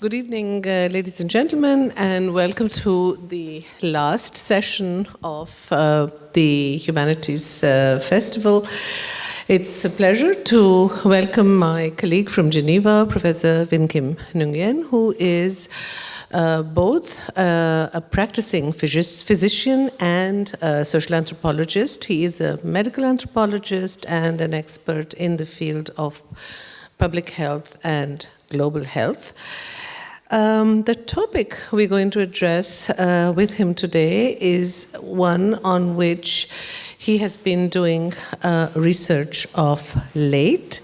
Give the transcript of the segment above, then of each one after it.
Good evening, ladies and gentlemen, and welcome to the last session of the Humanities Festival. It's a pleasure to welcome my colleague from Geneva, Professor Vinh-Kim Nguyen, who is both a practicing physician and a social anthropologist. He is a medical anthropologist and an expert in the field of public health and global health. The topic we're going to address with him today is one on which he has been doing research of late.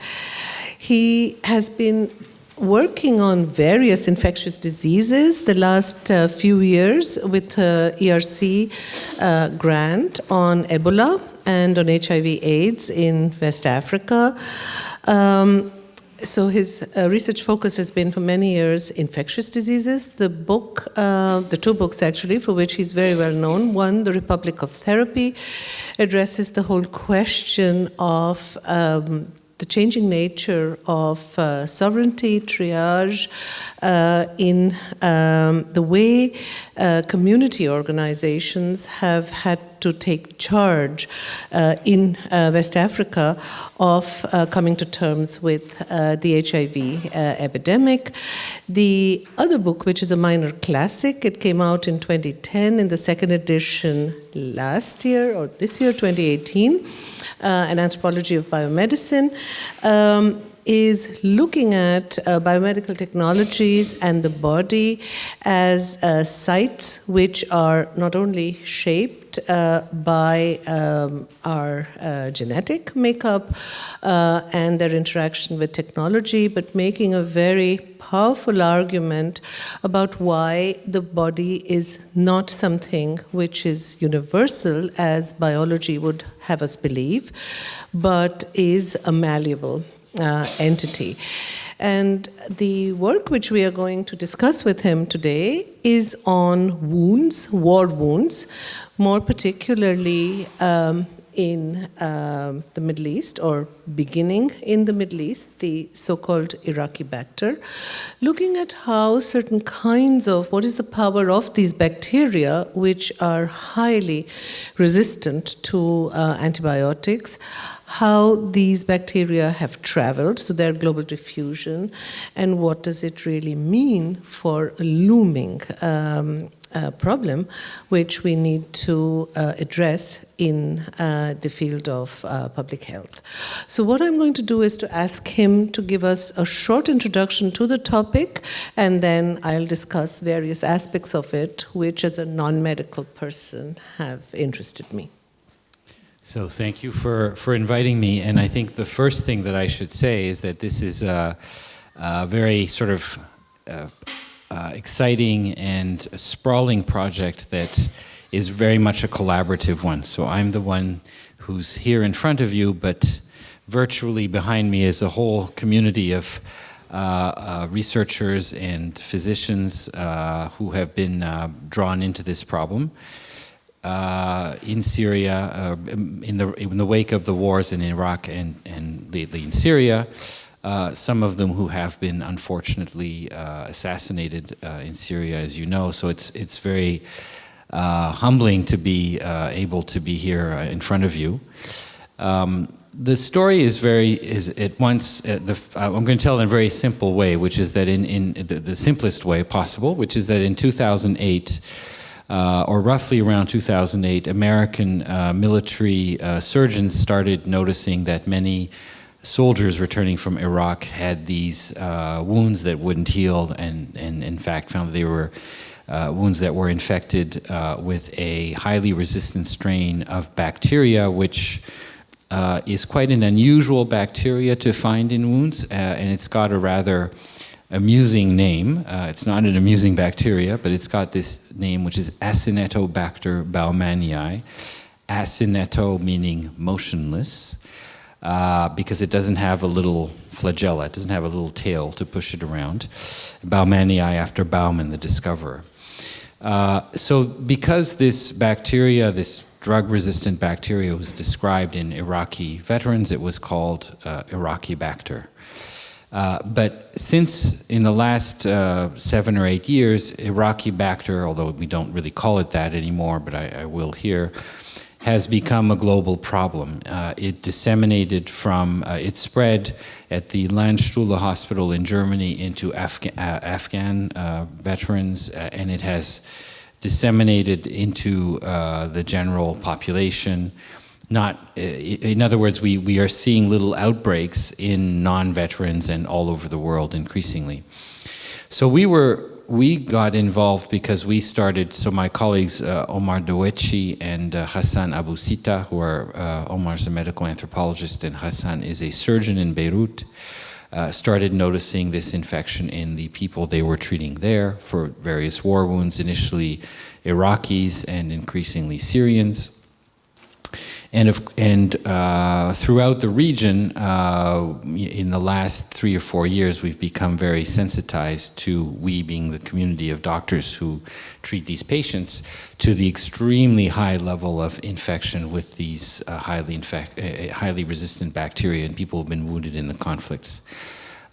He has been working on various infectious diseases the last few years with the ERC grant on Ebola and on HIV/AIDS in West Africa. So his research focus has been for many years infectious diseases. The two books actually, for which he's very well known. One, The Republic of Therapy, addresses the whole question of the changing nature of sovereignty, triage, in the way community organizations have had to take charge in West Africa of coming to terms with the HIV epidemic. The other book, which is a minor classic, it came out in 2010 in the second edition last year, or this year, 2018, An Anthropology of Biomedicine, is looking at biomedical technologies and the body as sites which are not only shaped by our genetic makeup and their interaction with technology, but making a very powerful argument about why the body is not something which is universal, as biology would have us believe, but is a malleable entity. And the work which we are going to discuss with him today is on wounds, war wounds, more particularly in the Middle East, or beginning in the Middle East, the so-called Iraqi bacter, looking at how certain kinds of, what is the power of these bacteria, which are highly resistant to antibiotics, how these bacteria have traveled, so their global diffusion, and what does it really mean for a looming problem which we need to address in the field of public health. So what I'm going to do is to ask him to give us a short introduction to the topic, and then I'll discuss various aspects of it which, as a non-medical person, have interested me. So thank you for inviting me, and I think the first thing that I should say is that this is a very sort of exciting and sprawling project that is very much a collaborative one. So I'm the one who's here in front of you, but virtually behind me is a whole community of researchers and physicians who have been drawn into this problem. In Syria, in the wake of the wars in Iraq and lately in Syria, some of them who have been unfortunately assassinated in Syria, as you know. So it's very humbling to be able to be here in front of you. The story is at once. I'm going to tell it in a very simple way, which is that in the simplest way possible, which is that in 2008. Or roughly around 2008, American military surgeons started noticing that many soldiers returning from Iraq had these wounds that wouldn't heal, and in fact found that they were wounds that were infected with a highly resistant strain of bacteria, which is quite an unusual bacteria to find in wounds, and it's got a rather amusing name. It's not an amusing bacteria, but it's got this name, which is Acinetobacter baumannii. Acineto meaning motionless, because it doesn't have a little flagella, it doesn't have a little tail to push it around. Baumannii after Baumann, the discoverer. So because this bacteria, this drug-resistant bacteria was described in Iraqi veterans, it was called Iraqi bacter. But since in the last 7 or 8 years, Iraqi Bacter, although we don't really call it that anymore, but I will here, has become a global problem. It disseminated from, it spread at the Landstuhl hospital in Germany into Afghan veterans, and it has disseminated into the general population. In other words, we are seeing little outbreaks in non-veterans and all over the world increasingly. So we got involved because we started, so my colleagues Omar Doechi and Hassan Abu Sita, who are, Omar's a medical anthropologist and Hassan is a surgeon in Beirut, started noticing this infection in the people they were treating there for various war wounds, initially Iraqis and increasingly Syrians. And throughout the region, in the last 3 or 4 years, we've become very sensitized to, we being the community of doctors who treat these patients, to the extremely high level of infection with these highly resistant bacteria in people who've been wounded in the conflicts.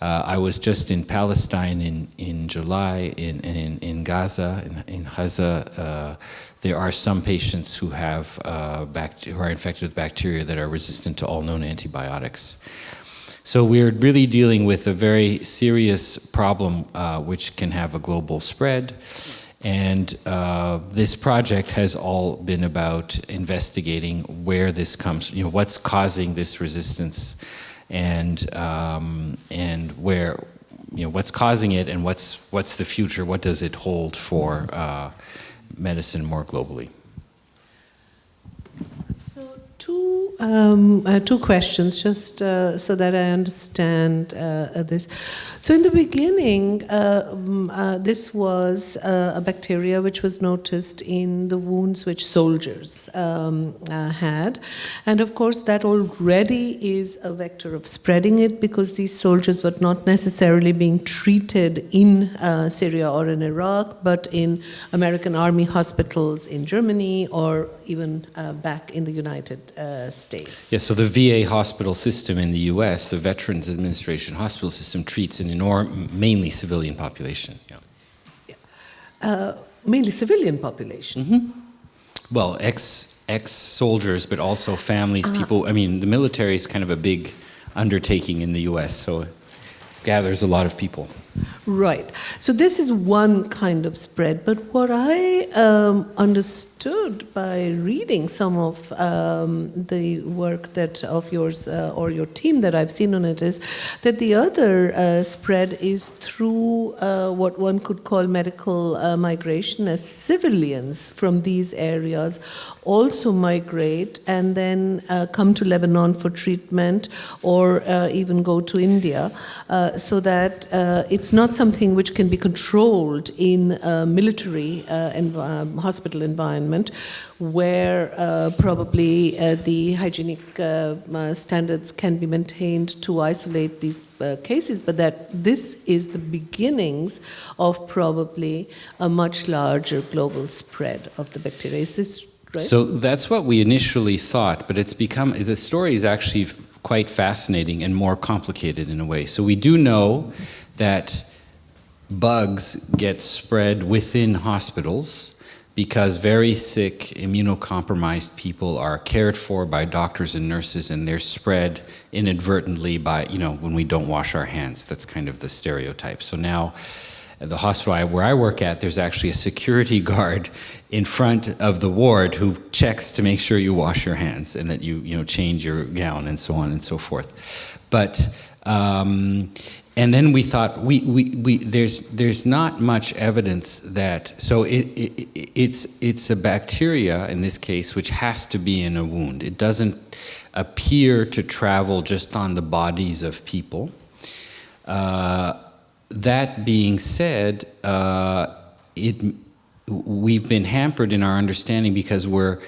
I was just in Palestine in July, in Gaza. In Gaza, there are some patients who who are infected with bacteria that are resistant to all known antibiotics. So we're really dealing with a very serious problem which can have a global spread. And this project has all been about investigating where this comes, what's causing this resistance, and where, what's causing it, and what's the future, what does it hold for medicine more globally. So two questions, just so that I understand this. So in the beginning, this was a bacteria which was noticed in the wounds which soldiers had. And of course, that already is a vector of spreading it, because these soldiers were not necessarily being treated in Syria or in Iraq, but in American Army hospitals in Germany or even back in the United States. Yes, so the VA hospital system in the US, the Veterans Administration hospital system, treats an mainly civilian population. Mainly civilian population? Mm-hmm. Well, ex-soldiers, but also families, people. I mean, the military is kind of a big undertaking in the US, so it gathers a lot of people. Right. So this is one kind of spread, but what I understood by reading some of the work of yours or your team that I've seen on it is that the other spread is through what one could call medical migration, as civilians from these areas also migrate and then come to Lebanon for treatment, or even go to India, so that it's not something which can be controlled in a military hospital environment, where probably the hygienic standards can be maintained to isolate these cases, but that this is the beginnings of probably a much larger global spread of the bacteria. Is this right? So that's what we initially thought, but the story is actually quite fascinating and more complicated in a way. So we do know that bugs get spread within hospitals because very sick, immunocompromised people are cared for by doctors and nurses, and they're spread inadvertently by, when we don't wash our hands. That's kind of the stereotype. So now, at the hospital where I work at, there's actually a security guard in front of the ward who checks to make sure you wash your hands and that you change your gown and so on and so forth. But and then we thought there's not much evidence that, so it's a bacteria in this case which has to be in a wound. It doesn't appear to travel just on the bodies of people. That being said, we've been hampered in our understanding because we're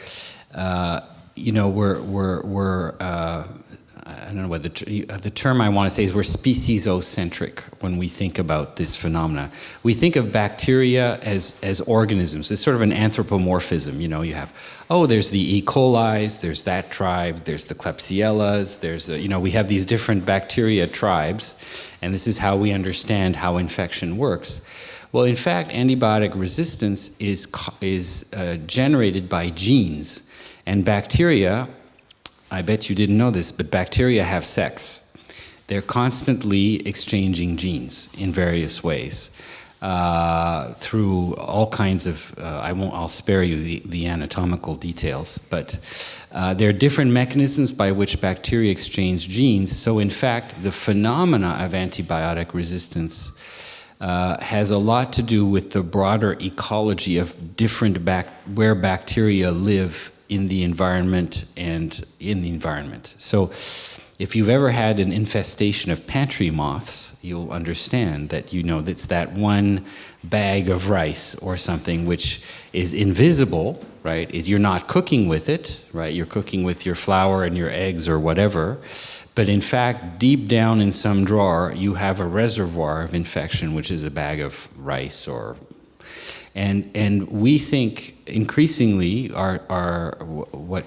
don't know what the term I want to say is we're species-ocentric when we think about this phenomena. We think of bacteria as organisms. It's sort of an anthropomorphism. You know, you have, there's the E. coli's, there's that tribe, there's the Klebsiellas, we have these different bacteria tribes, and this is how we understand how infection works. Well, in fact, antibiotic resistance is generated by genes, and bacteria, I bet you didn't know this, but bacteria have sex. They're constantly exchanging genes in various ways through all kinds of, I'll spare you the anatomical details, but there are different mechanisms by which bacteria exchange genes. So in fact, the phenomena of antibiotic resistance has a lot to do with the broader ecology of different where bacteria live in the environment and in the environment. So if you've ever had an infestation of pantry moths, you'll understand that it's that one bag of rice or something which is invisible, right? You're not cooking with it, right? You're cooking with your flour and your eggs or whatever. But in fact, deep down in some drawer, you have a reservoir of infection, which is a bag of rice and we think increasingly what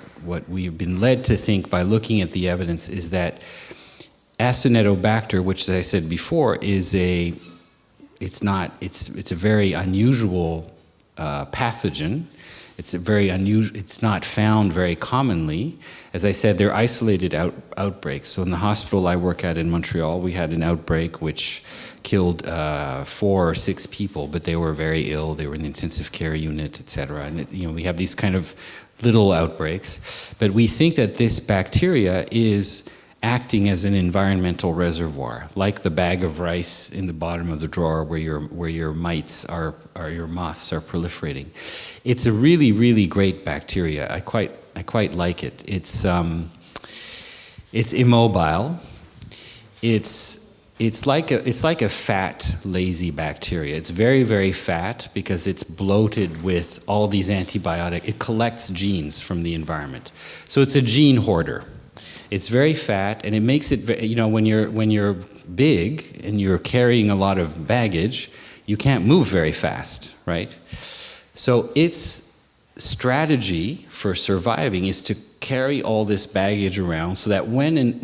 we've been led to think by looking at the evidence is that Acinetobacter, which as I said before, it's a very unusual pathogen. It's not found very commonly. As I said, they're isolated outbreaks. So in the hospital I work at in Montreal, we had an outbreak which killed 4 or 6 people, but they were very ill. They were in the intensive care unit, etc. And we have these kind of little outbreaks. But we think that this bacteria is acting as an environmental reservoir, like the bag of rice in the bottom of the drawer where your moths are proliferating. It's a really, really great bacteria. I quite like it. It's immobile. It's like a fat, lazy bacteria. It's very, very fat because it's bloated with all these antibiotics. It collects genes from the environment. So it's a gene hoarder. It's very fat, and it makes it, when you're big and you're carrying a lot of baggage, you can't move very fast, right? So its strategy for surviving is to carry all this baggage around so that when an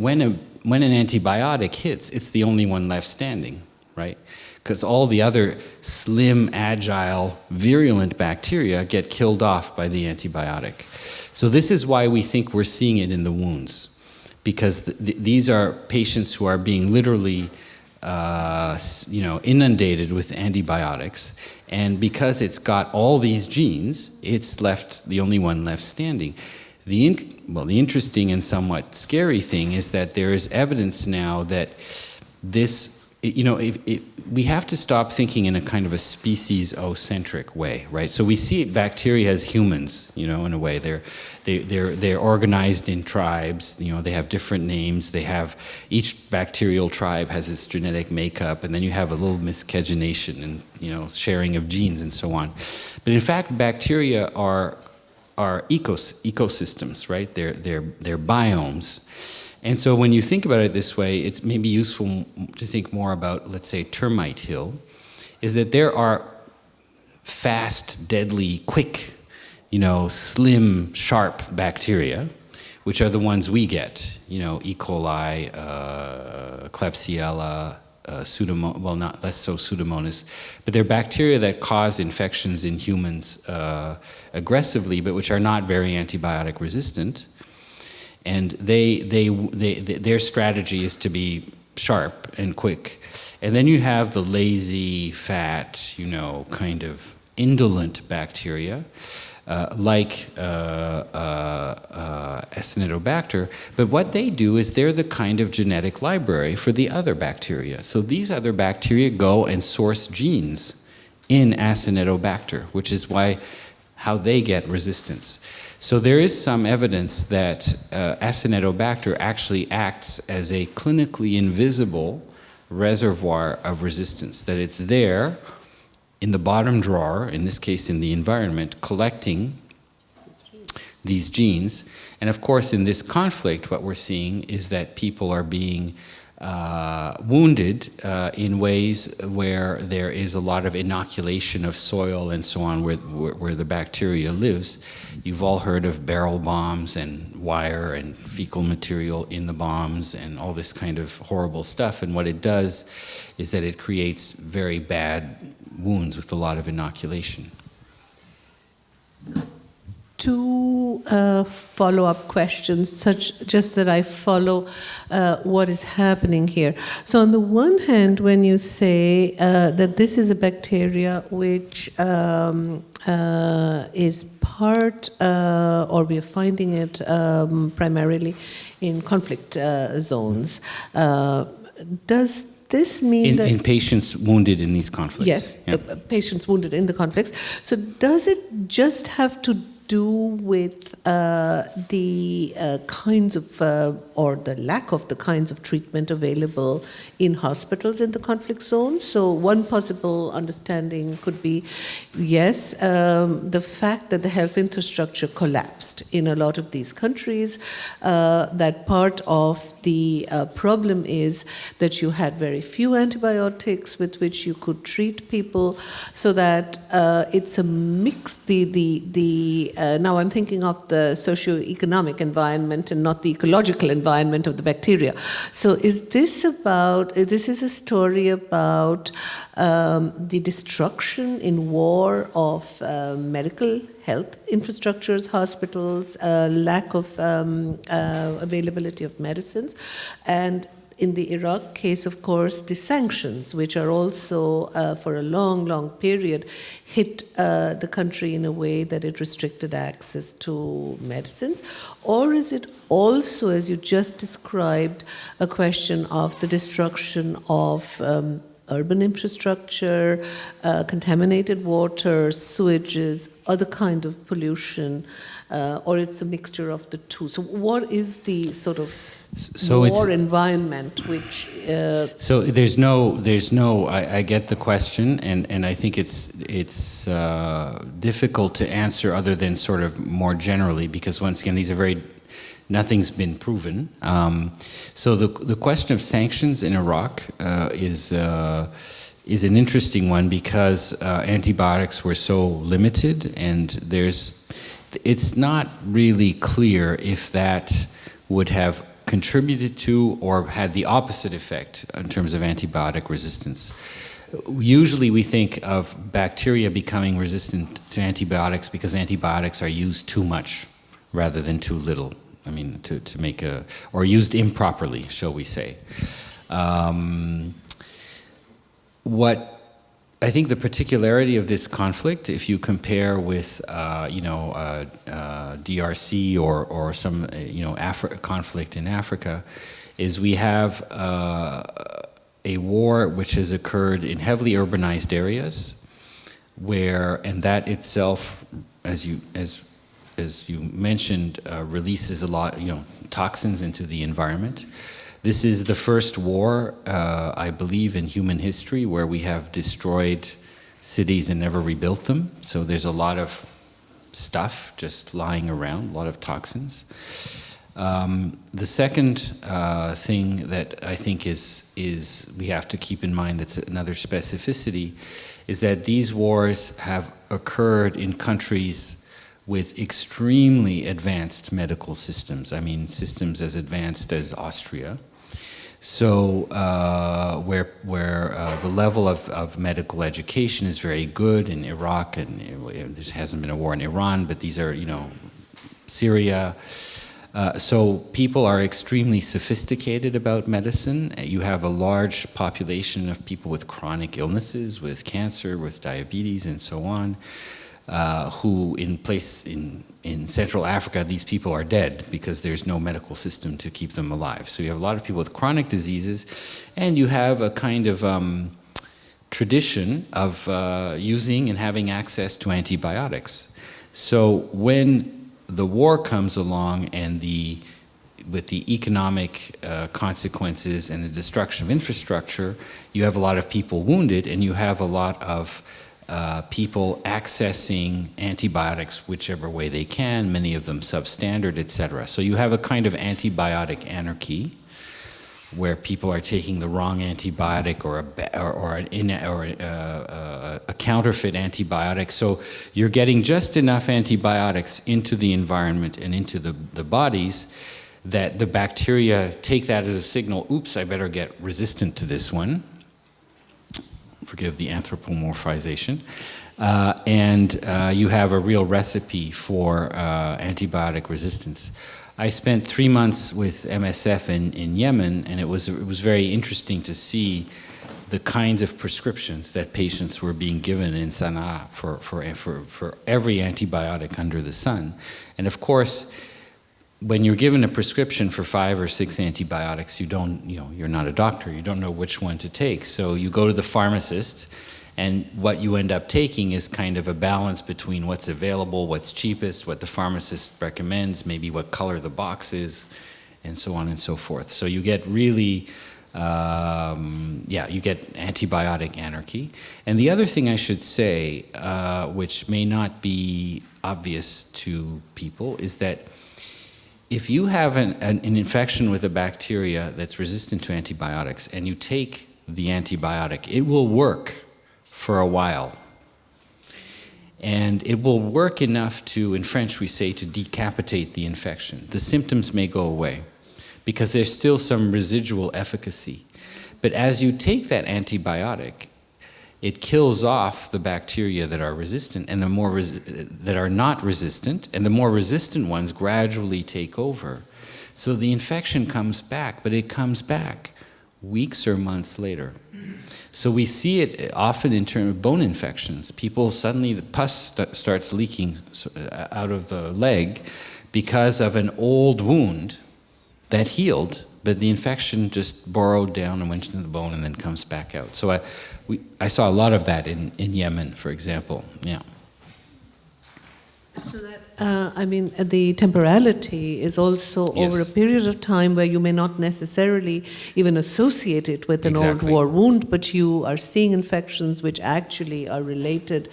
antibiotic hits, it's the only one left standing, right? Because all the other slim, agile, virulent bacteria get killed off by the antibiotic. So this is why we think we're seeing it in the wounds. Because these are patients who are being literally, inundated with antibiotics, and because it's got all these genes, it's the only one left standing. The interesting and somewhat scary thing is that there is evidence now that this, we have to stop thinking in a kind of a species-ocentric way, right? So we see bacteria as humans, in a way. They're organized in tribes. They have different names. Each bacterial tribe has its genetic makeup, and then you have a little miscegenation and sharing of genes and so on. But in fact, bacteria are ecosystems, right? They're biomes. And so when you think about it this way, it's maybe useful to think more about, let's say, termite hill, is that there are fast, deadly, quick, slim, sharp bacteria, which are the ones we get, E. coli, Klebsiella, not less so Pseudomonas, but they're bacteria that cause infections in humans aggressively, but which are not very antibiotic resistant. And their strategy is to be sharp and quick. And then you have the lazy, fat, kind of indolent bacteria, like Acinetobacter. But what they do is they're the kind of genetic library for the other bacteria. So these other bacteria go and source genes in Acinetobacter, which is how they get resistance. So there is some evidence that Acinetobacter actually acts as a clinically invisible reservoir of resistance, that it's there in the bottom drawer, in this case in the environment, collecting these genes. And of course, in this conflict, what we're seeing is that people are being wounded in ways where there is a lot of inoculation of soil and so on, where the bacteria lives. You've all heard of barrel bombs and wire and fecal material in the bombs and all this kind of horrible stuff. And what it does is that it creates very bad wounds with a lot of inoculation. Two follow-up questions, just that I follow what is happening here. So on the one hand, when you say that this is a bacteria which is part, or we are finding it primarily in conflict zones, does this mean that... In patients wounded in these conflicts? Yes, patients wounded in the conflicts. So does it just have to do with the kinds of, or the lack of the kinds of treatment available in hospitals in the conflict zones? So one possible understanding could be, yes, the fact that the health infrastructure collapsed in a lot of these countries, that part of the problem is that you had very few antibiotics with which you could treat people, so that it's a mix, now I'm thinking of the socio-economic environment and not the ecological environment of the bacteria. So is this a story about the destruction in war of medical health infrastructures, hospitals, lack of availability of medicines, and in the Iraq case, of course, the sanctions, which are also for a long, long period, hit the country in a way that it restricted access to medicines? Or is it also, as you just described, a question of the destruction of urban infrastructure, contaminated water, sewages, other kind of pollution, or it's a mixture of the two? So what is the sort of war environment which... So there's no, I get the question, and I think it's difficult to answer other than sort of more generally, because once again, these are nothing's been proven. So the question of sanctions in Iraq is an interesting one, because antibiotics were so limited, and it's not really clear if that would have contributed to or had the opposite effect in terms of antibiotic resistance. Usually we think of bacteria becoming resistant to antibiotics because antibiotics are used too much rather than too little. I mean, to make or used improperly, shall we say. What I think the particularity of this conflict, if you compare with, DRC or some, conflict in Africa, is we have a war which has occurred in heavily urbanized areas, and that itself, as you mentioned, releases a lot, toxins into the environment. This is the first war, I believe, in human history where we have destroyed cities and never rebuilt them. So there's a lot of stuff just lying around, a lot of toxins. The second thing that I think is we have to keep in mind, that's another specificity, is that these wars have occurred in countries with extremely advanced medical systems. I mean, systems as advanced as Austria. So where the level of medical education is very good in Iraq, and there hasn't been a war in Iran, but these are, Syria. So people are extremely sophisticated about medicine. You have a large population of people with chronic illnesses, with cancer, with diabetes, and so on. Who in Central Africa, these people are dead because there's no medical system to keep them alive. So you have a lot of people with chronic diseases, and you have a kind of tradition of using and having access to antibiotics. So when the war comes along and with the economic consequences and the destruction of infrastructure, you have a lot of people wounded, and you have a lot of people accessing antibiotics whichever way they can, many of them substandard, etc. So you have a kind of antibiotic anarchy, where people are taking the wrong antibiotic or a counterfeit antibiotic. So you're getting just enough antibiotics into the environment and into the bodies that the bacteria take that as a signal, oops, I better get resistant to this one. Forgive the anthropomorphization. And you have a real recipe for antibiotic resistance. I spent 3 months with MSF in Yemen, and it was very interesting to see the kinds of prescriptions that patients were being given in Sana'a for every antibiotic under the sun. And of course, when you're given a prescription for 5 or 6 antibiotics, you're not a doctor, you don't know which one to take. So you go to the pharmacist, and what you end up taking is kind of a balance between what's available, what's cheapest, what the pharmacist recommends, maybe what color the box is, and so on and so forth. So you get really, you get antibiotic anarchy. And the other thing I should say, which may not be obvious to people, is that if you have an infection with a bacteria that's resistant to antibiotics and you take the antibiotic, it will work for a while. And it will work enough to, in French we say, to decapitate the infection. The symptoms may go away because there's still some residual efficacy. But as you take that antibiotic, it kills off the bacteria that are resistant and the more that are not resistant, and the more resistant ones gradually take over. So the infection comes back, but it comes back weeks or months later. So we see it often in terms of bone infections. People suddenly, the pus starts leaking out of the leg because of an old wound that healed, but the infection just burrowed down and went into the bone and then comes back out. So I saw a lot of that in Yemen, for example. Yeah. So that, the temporality is also over a period of time where you may not necessarily even associate it with an old war wound, but you are seeing infections which actually are related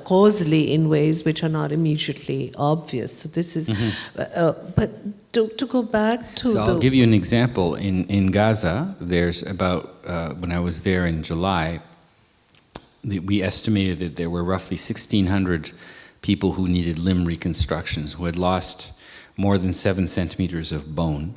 causally in ways which are not immediately obvious. So this is, but to go back to I'll give you an example. In Gaza, there's about, when I was there in July, we estimated that there were roughly 1,600 people who needed limb reconstructions, who had lost more than 7 centimeters of bone.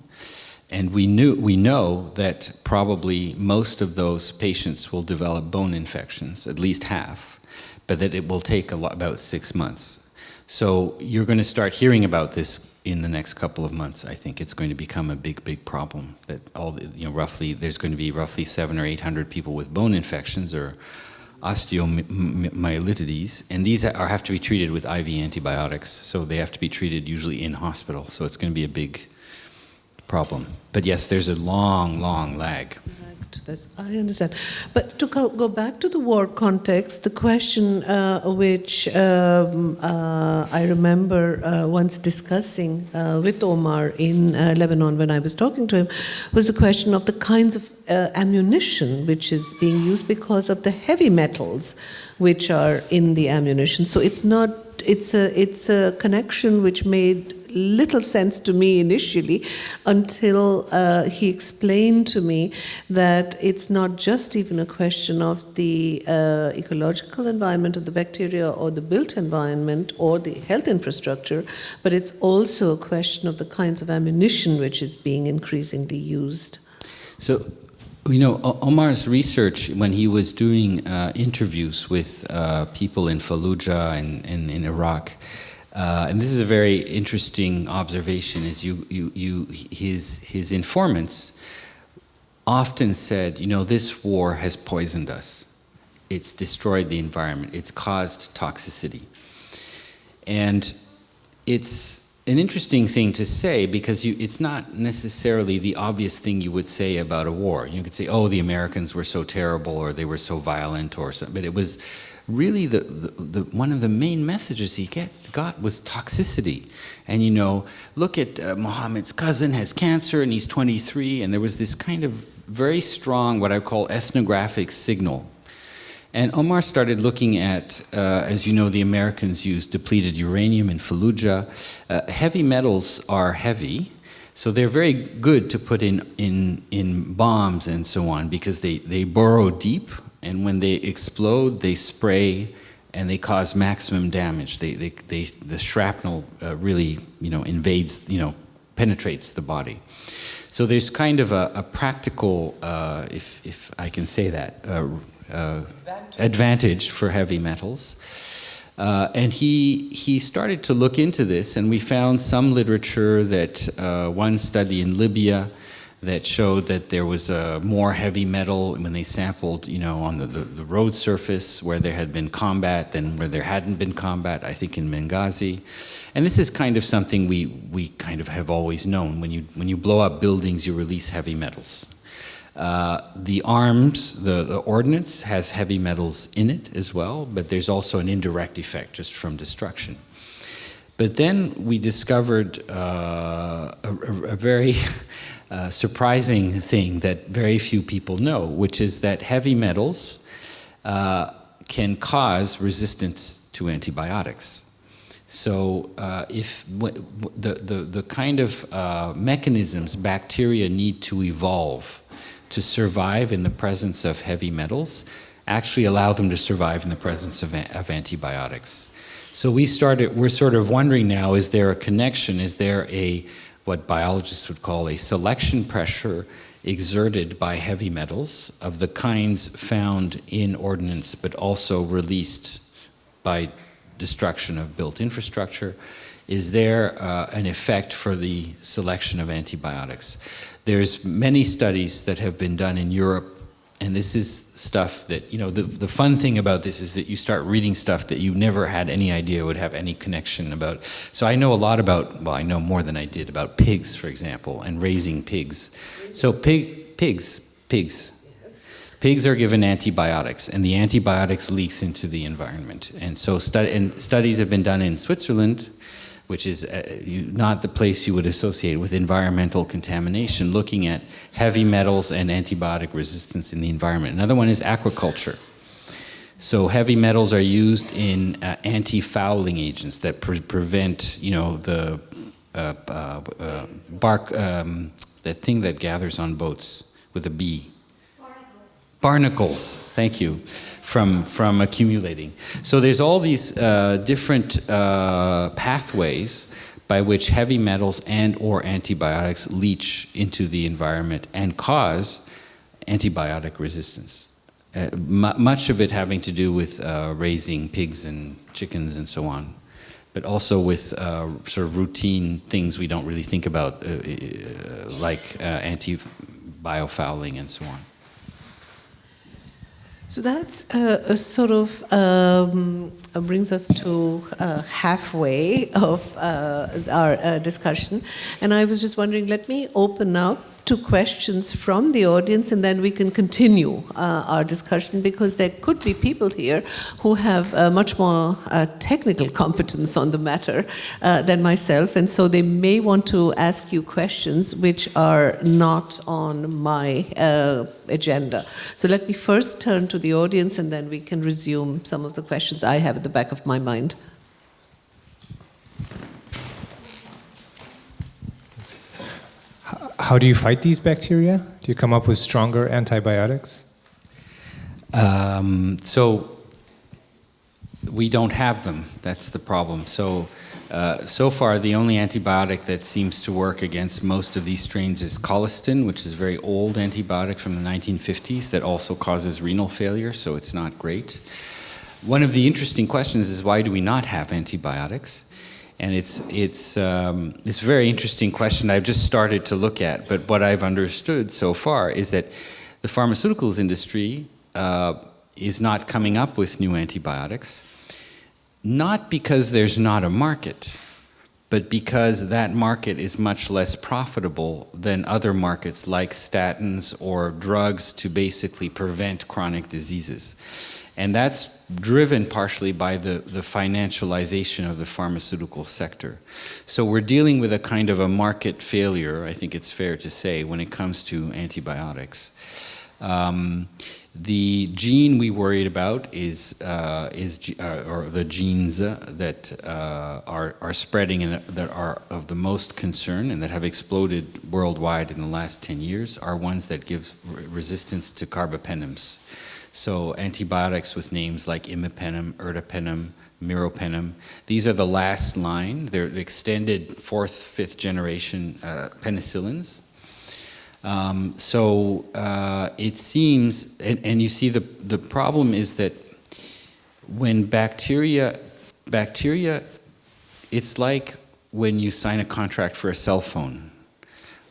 And we know that probably most of those patients will develop bone infections, at least half, but that it will take about 6 months. So you're going to start hearing about this in the next couple of months. I think it's going to become a big problem, that there's going to be roughly 700 or 800 people with bone infections or osteomyelitis, and these have to be treated with IV antibiotics, so they have to be treated usually in hospital, so it's going to be a big problem. But yes, there's a long lag. This, I understand. But to go back to the war context, the question which I remember once discussing with Omar in Lebanon when I was talking to him was the question of the kinds of ammunition which is being used because of the heavy metals which are in the ammunition. So it's a connection which made little sense to me initially until he explained to me that it's not just even a question of the ecological environment of the bacteria or the built environment or the health infrastructure, but it's also a question of the kinds of ammunition which is being increasingly used. So, Omar's research, when he was doing interviews with people in Fallujah and in Iraq, and this is a very interesting observation, is his informants often said, this war has poisoned us. It's destroyed the environment. It's caused toxicity. And it's an interesting thing to say because it's not necessarily the obvious thing you would say about a war. You could say, oh, the Americans were so terrible or they were so violent or something, but it was really the one of the main messages he got was toxicity. And look at Mohammed's cousin has cancer and he's 23, and there was this kind of very strong, what I call ethnographic signal. And Omar started looking at, as you know, the Americans used depleted uranium in Fallujah. Heavy metals are heavy, so they're very good to put in bombs and so on, because they burrow deep, and when they explode, they spray and they cause maximum damage. The shrapnel really, invades, penetrates the body. So there's kind of a practical, if I can say that, advantage for heavy metals. And he started to look into this, and we found some literature that one study in Libya that showed that there was more heavy metal when they sampled, on the road surface where there had been combat than where there hadn't been combat, I think in Benghazi. And this is kind of something we kind of have always known. When you blow up buildings, you release heavy metals. The arms, the ordnance has heavy metals in it as well, but there's also an indirect effect just from destruction. But then we discovered a very surprising thing that very few people know, which is that heavy metals can cause resistance to antibiotics. So if the kind of mechanisms bacteria need to evolve to survive in the presence of heavy metals actually allow them to survive in the presence of antibiotics. So we're sort of wondering now, is there a connection? Is there what biologists would call a selection pressure exerted by heavy metals of the kinds found in ordnance but also released by destruction of built infrastructure? Is there an effect for the selection of antibiotics? There's many studies that have been done in Europe, and this is stuff that, the fun thing about this is that you start reading stuff that you never had any idea would have any connection about. So I know a lot about, well, I know more than I did about pigs, for example, and raising pigs. So pigs. Pigs are given antibiotics, and the antibiotics leaks into the environment. And so studies have been done in Switzerland, which is not the place you would associate with environmental contamination, looking at heavy metals and antibiotic resistance in the environment. Another one is aquaculture. So heavy metals are used in anti-fouling agents that prevent, the bark, that thing that gathers on boats with a bee. Barnacles, thank you, from accumulating. So there's all these different pathways by which heavy metals and or antibiotics leach into the environment and cause antibiotic resistance. Much of it having to do with raising pigs and chickens and so on, but also with sort of routine things we don't really think about, like anti-biofouling and so on. So that's sort of brings us to halfway of our discussion. And I was just wondering, let me open up to questions from the audience, and then we can continue our discussion, because there could be people here who have much more technical competence on the matter than myself, and so they may want to ask you questions which are not on my agenda. So let me first turn to the audience, and then we can resume some of the questions I have at the back of my mind. How do you fight these bacteria? Do you come up with stronger antibiotics? So we don't have them. That's the problem. So far, the only antibiotic that seems to work against most of these strains is colistin, which is a very old antibiotic from the 1950s that also causes renal failure, so it's not great. One of the interesting questions is, why do we not have antibiotics? And it's a very interesting question I've just started to look at, but what I've understood so far is that the pharmaceuticals industry is not coming up with new antibiotics, not because there's not a market, but because that market is much less profitable than other markets like statins or drugs to basically prevent chronic diseases. And that's driven partially by the financialization of the pharmaceutical sector. So we're dealing with a kind of a market failure, I think it's fair to say, when it comes to antibiotics. The gene we worried about is or the genes that are spreading and that are of the most concern and that have exploded worldwide in the last 10 years are ones that give resistance to carbapenems. So antibiotics with names like imipenem, ertapenem, meropenem. These are the last line. They're the extended 4th, 5th generation penicillins. It seems, and you see the problem is that when bacteria, it's like when you sign a contract for a cell phone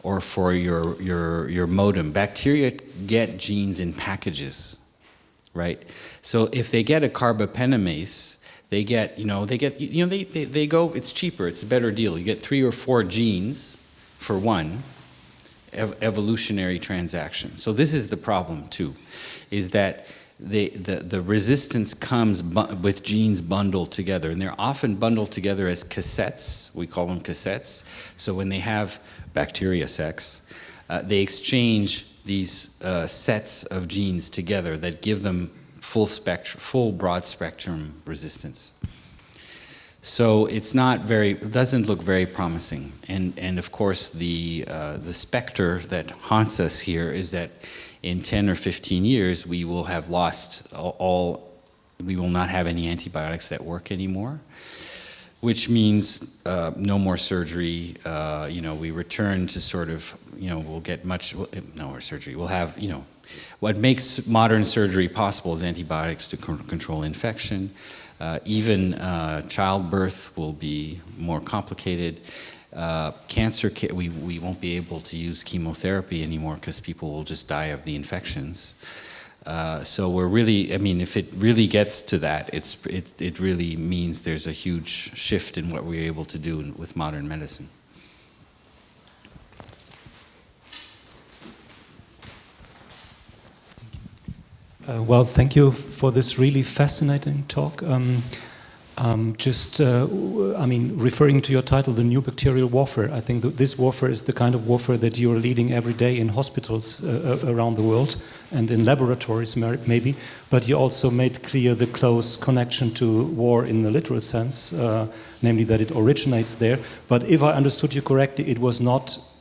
or for your modem. Bacteria get genes in packages, right? So if they get a carbapenemase, they go, it's cheaper, it's a better deal. You get 3 or 4 genes for one evolutionary transaction. So this is the problem too, is that the resistance comes with genes bundled together, and they're often bundled together as cassettes. We call them cassettes. So when they have bacteria sex, they exchange these sets of genes together that give them full broad spectrum resistance. So it doesn't look very promising. And of course the specter that haunts us here is that in 10 or 15 years we will have lost we will not have any antibiotics that work anymore, which means no more surgery. We return to sort of, we'll get no more surgery. We'll have, what makes modern surgery possible is antibiotics to control infection. Even childbirth will be more complicated. Cancer, we won't be able to use chemotherapy anymore because people will just die of the infections. So we're really, if it really gets to that, it really means there's a huge shift in what we're able to do with modern medicine. Well, thank you for this really fascinating talk. Referring to your title, The New Bacterial Warfare, I think that this warfare is the kind of warfare that you're leading every day in hospitals around the world and in laboratories maybe, but you also made clear the close connection to war in the literal sense, namely that it originates there. But if I understood you correctly,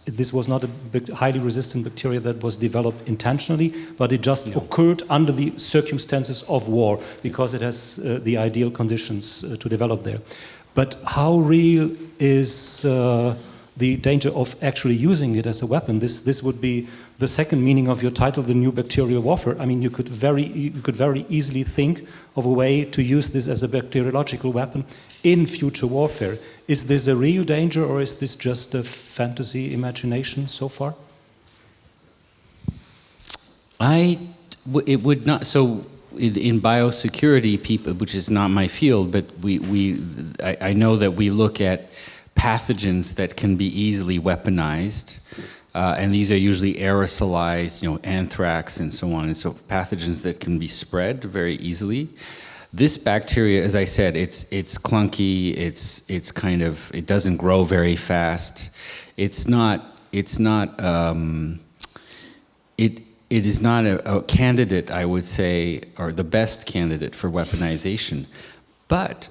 this was not a highly resistant bacteria that was developed intentionally, but it just occurred under the circumstances of war because it has the ideal conditions to develop there. But how real is the danger of actually using it as a weapon? This would be the second meaning of your title, The New Bacterial Warfare. You could very easily think of a way to use this as a bacteriological weapon in future warfare. Is this a real danger, or is this just a fantasy imagination so far? It would not. So in biosecurity, people, which is not my field, but I know that we look at pathogens that can be easily weaponized, and these are usually aerosolized, anthrax and so on, and so pathogens that can be spread very easily. This bacteria, as I said, it's clunky. It's kind of, it doesn't grow very fast. It is not a candidate, I would say, or the best candidate for weaponization. But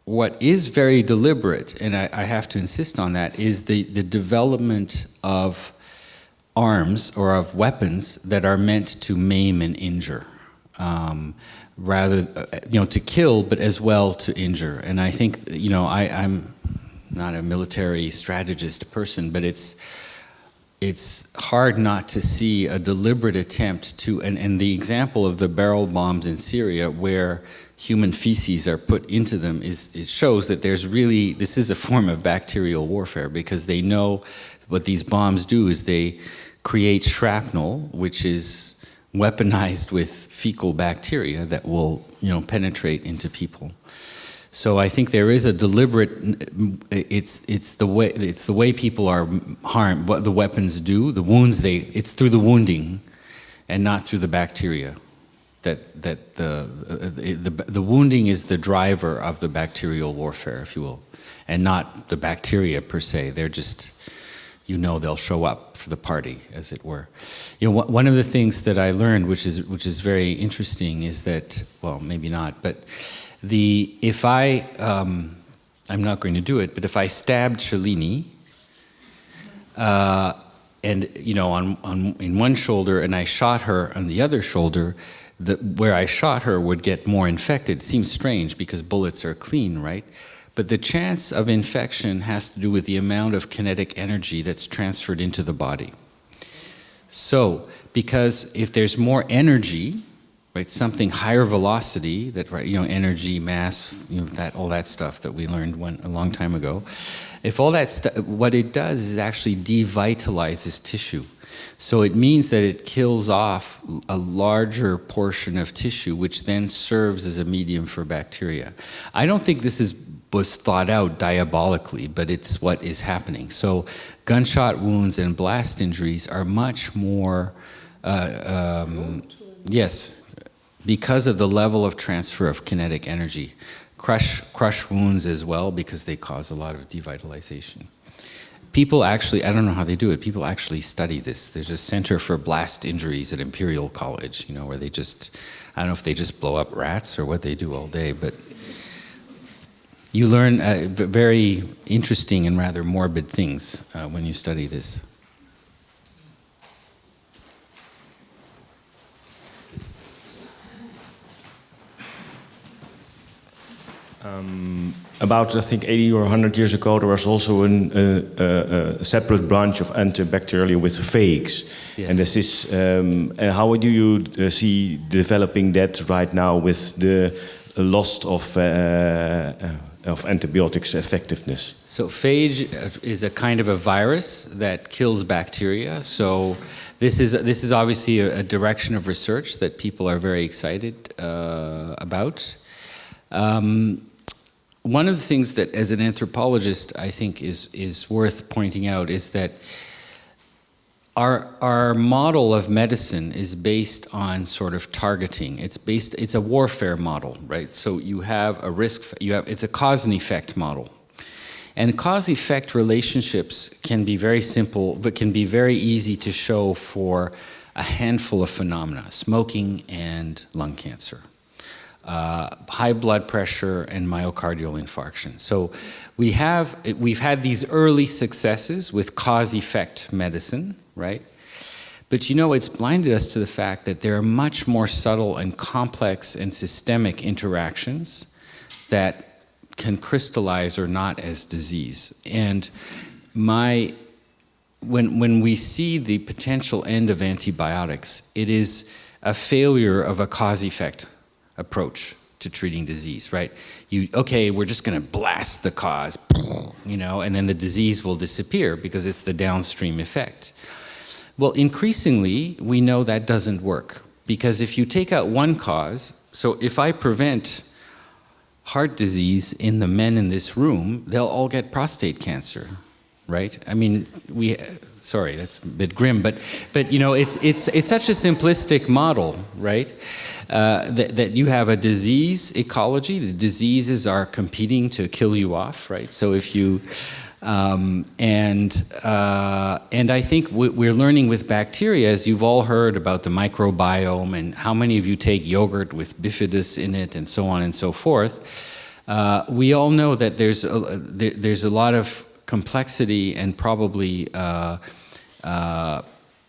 what is very deliberate, and I have to insist on that, is the development of arms or of weapons that are meant to maim and injure. Rather, to kill, but as well to injure. And I think, I'm not a military strategist person, but it's hard not to see a deliberate attempt to, and the example of the barrel bombs in Syria, where human feces are put into them, it shows that this is a form of bacterial warfare, because they know what these bombs do is they create shrapnel, which is weaponized with fecal bacteria that will, penetrate into people. So I think there is a deliberate. It's the way people are harmed. What the weapons do, the wounds it's through the wounding, and not through the bacteria. That the wounding is the driver of the bacterial warfare, if you will, and not the bacteria per se. They're just, they'll show up the party, as it were. You know, one of the things that I learned, which is very interesting, is that, well, maybe not, but if I'm not going to do it, but if I stabbed Shalini, and you know, in one shoulder, and I shot her on the other shoulder, where I shot her would get more infected. It seems strange because bullets are clean, right? But the chance of infection has to do with the amount of kinetic energy that's transferred into the body. So, because if there's more energy, right, something higher velocity, that, right, you know, energy, mass, you know, all that stuff that we learned a long time ago. If all that stuff, what it does is actually devitalizes tissue. So it means that it kills off a larger portion of tissue, which then serves as a medium for bacteria. I don't think this was thought out diabolically, but it's what is happening. So gunshot wounds and blast injuries are much more, yes, because of the level of transfer of kinetic energy. Crush wounds as well, because they cause a lot of devitalization. People actually, I don't know how they do it, people actually study this. There's a center for blast injuries at Imperial College, you know, where they just, I don't know if they just blow up rats or what they do all day, but you learn very interesting and rather morbid things when you study this. About, I think, 80 or 100 years ago, there was also a separate branch of antibacterial with phages. Yes. And this is, how do you see developing that right now with the loss of antibiotics effectiveness? So phage is a kind of a virus that kills bacteria. So this is obviously a direction of research that people are very excited about. One of the things that, as an anthropologist, I think is worth pointing out is that our model of medicine is based on sort of targeting. It's a warfare model, right? So you have a risk, it's a cause and effect model. And cause-effect relationships can be very simple, but can be very easy to show for a handful of phenomena: smoking and lung cancer. High blood pressure and myocardial infarction. So we've had these early successes with cause-effect medicine, right? But you know, it's blinded us to the fact that there are much more subtle and complex and systemic interactions that can crystallize or not as disease. And when we see the potential end of antibiotics, it is a failure of a cause-effect approach to treating disease, right? Okay, we're just going to blast the cause, you know, and then the disease will disappear because it's the downstream effect. Well, increasingly, we know that doesn't work, because if you take out one cause, so if I prevent heart disease in the men in this room, they'll all get prostate cancer, right? I mean, sorry, that's a bit grim, but you know, it's such a simplistic model, right? That you have a disease ecology. The diseases are competing to kill you off, right? So if you and I think we're learning with bacteria, as you've all heard about the microbiome, and how many of you take yogurt with bifidus in it, and so on and so forth. We all know that there's a lot of complexity, and probably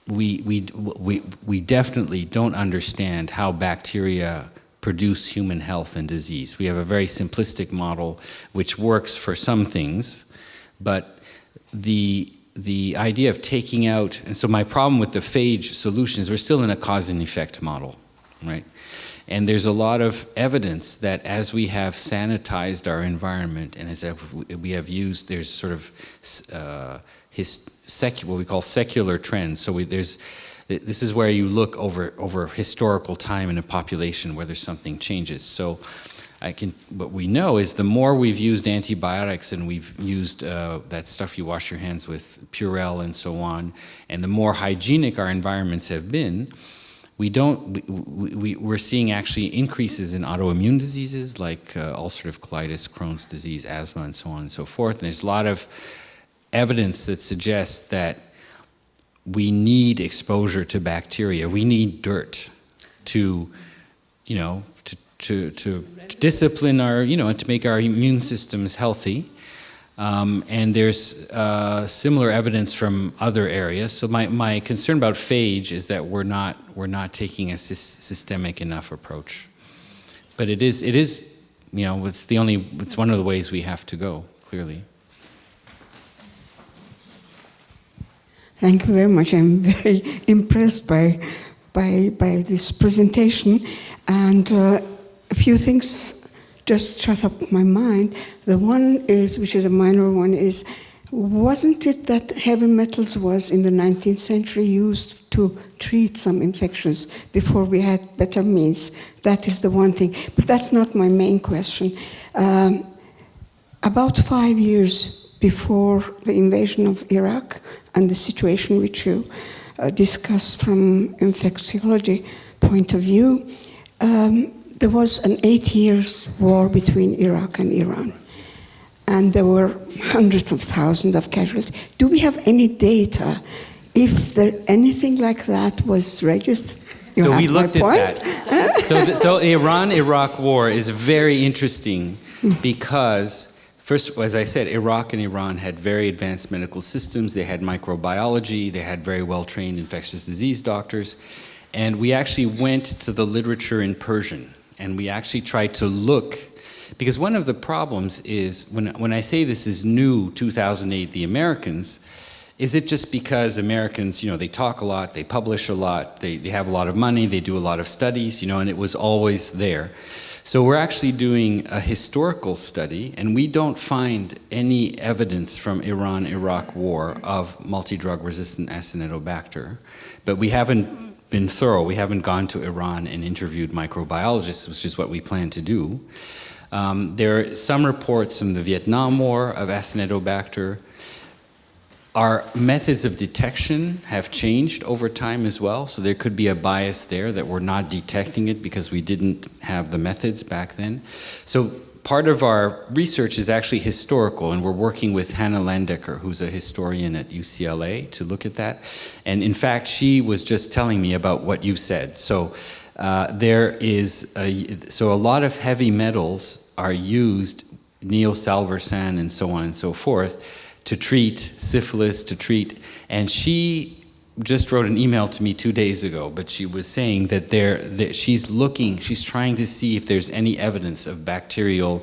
we definitely don't understand how bacteria produce human health and disease. We have a very simplistic model which works for some things, but the idea of taking out, and so my problem with the phage solution is we're still in a cause and effect model, right? And there's a lot of evidence that as we have sanitized our environment, and as we have used, there's sort of what we call secular trends. So this is where you look over historical time in a population, whether something changes. So what we know is the more we've used antibiotics, and we've used that stuff you wash your hands with, Purell and so on, and the more hygienic our environments have been, we're seeing actually increases in autoimmune diseases like ulcerative colitis, Crohn's disease, asthma, and so on and so forth. And there's a lot of evidence that suggests that we need exposure to bacteria. We need dirt to, to discipline our, to make our immune systems healthy. And there's similar evidence from other areas. So my concern about phage is that we're not taking a systemic enough approach. But it is it's one of the ways we have to go, clearly. Thank you very much. I'm very impressed by this presentation, and a few things just shut up my mind. The one is, which is a minor one, is wasn't it that heavy metals was in the 19th century used to treat some infections before we had better means? That is the one thing, but that's not my main question. About 5 years before the invasion of Iraq and the situation which you discussed from infectiology point of view, there was an 8 years war between Iraq and Iran. And there were hundreds of thousands of casualties. Do we have any data if anything like that was registered? So we looked at that. So the Iran-Iraq war is very interesting because, first, as I said, Iraq and Iran had very advanced medical systems. They had microbiology. They had very well-trained infectious disease doctors. And we actually went to the literature in Persian. And we actually tried to look, because one of the problems is, when I say this is new, 2008, the Americans, is it just because Americans, they talk a lot, they publish a lot, they have a lot of money, they do a lot of studies, and it was always there. So we're actually doing a historical study, and we don't find any evidence from Iran-Iraq war of multidrug-resistant Acinetobacter, but we haven't been thorough. We haven't gone to Iran and interviewed microbiologists, which is what we plan to do. There are some reports from the Vietnam War of Acinetobacter. Our methods of detection have changed over time as well, so there could be a bias there that we're not detecting it because we didn't have the methods back then. So part of our research is actually historical, and we're working with Hannah Landecker, who's a historian at UCLA, to look at that. And in fact, she was just telling me about what you said. So so a lot of heavy metals are used, neosalvarsan and so on and so forth, to treat syphilis, and she just wrote an email to me 2 days ago, but she was saying that she's trying to see if there's any evidence of bacterial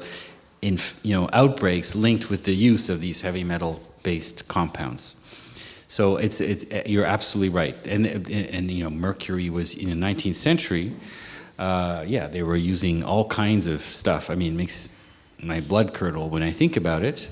outbreaks linked with the use of these heavy metal-based compounds. So you're absolutely right. And mercury was in the 19th century, they were using all kinds of stuff. I mean, it makes my blood curdle when I think about it.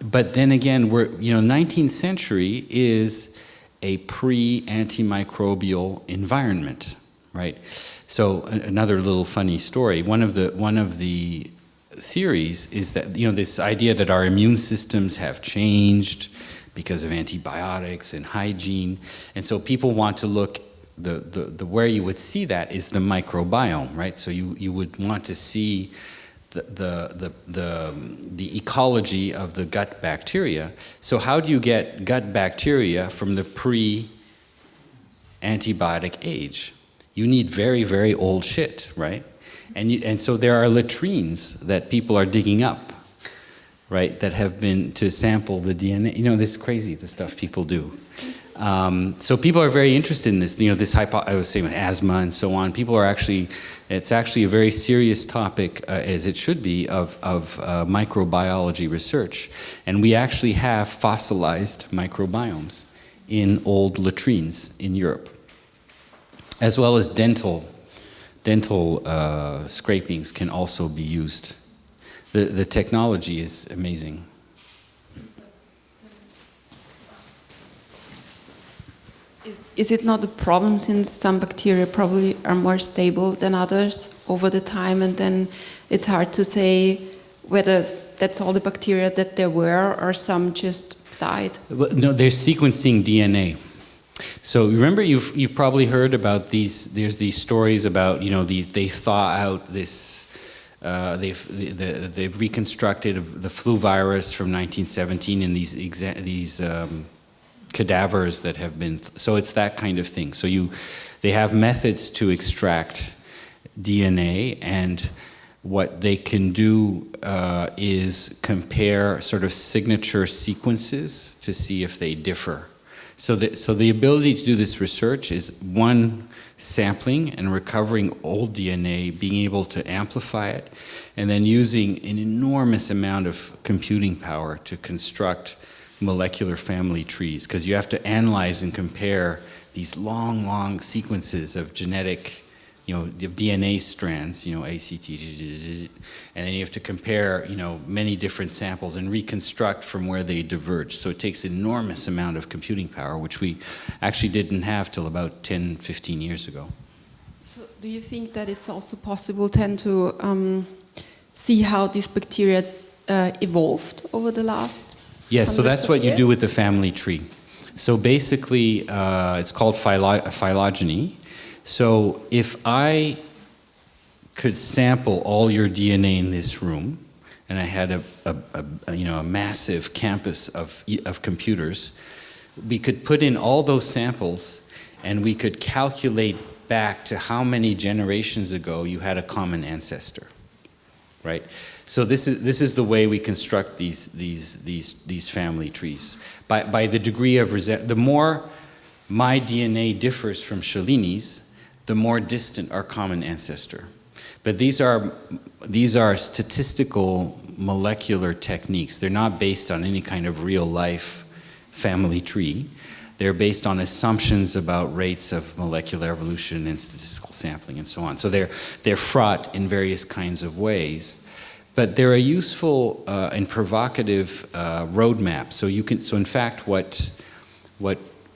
But then again, 19th century is a pre-antimicrobial environment, right? So another little funny story. One of the theories is that this idea that our immune systems have changed because of antibiotics and hygiene, and so people want to look. The where you would see that is the microbiome, right? So you would want to see the ecology of the gut bacteria. So how do you get gut bacteria from the pre-antibiotic age? You need very, very old shit, right? And so there are latrines that people are digging up, right, that have been to sample the DNA. This is crazy, the stuff people do. So people are very interested in this. I was saying with asthma and so on. People are it's actually a very serious topic, as it should be, of microbiology research. And we actually have fossilized microbiomes in old latrines in Europe, as well as dental scrapings can also be used. The technology is amazing. Is it not a problem since some bacteria probably are more stable than others over the time, and then it's hard to say whether that's all the bacteria that there were or some just died? Well, no, they're sequencing DNA. So remember, you've probably heard about these. There's these stories about they thaw out this. They've reconstructed the flu virus from 1917 in these cadavers that have been, so it's that kind of thing. So they have methods to extract DNA, and what they can do is compare sort of signature sequences to see if they differ. So the ability to do this research is, one, sampling and recovering old DNA, being able to amplify it, and then using an enormous amount of computing power to construct molecular family trees, because you have to analyze and compare these long sequences of genetic, of DNA strands, ACT, and then you have to compare, many different samples and reconstruct from where they diverge. So it takes an enormous amount of computing power, which we actually didn't have till about 10, 15 years ago. So do you think that it's also possible then to see how these bacteria evolved over the last Yes, so that's what you do years? with the family tree. So basically, it's called phylogeny. So if I could sample all your DNA in this room, and I had a massive campus of computers, we could put in all those samples, and we could calculate back to how many generations ago you had a common ancestor, right? So this is the way we construct these family trees. By the degree of the more my DNA differs from Shalini's, the more distant our common ancestor. But these are statistical molecular techniques. They're not based on any kind of real life family tree. They're based on assumptions about rates of molecular evolution and statistical sampling and so on. So they're fraught in various kinds of ways. But they're a useful and provocative roadmap. So in fact, what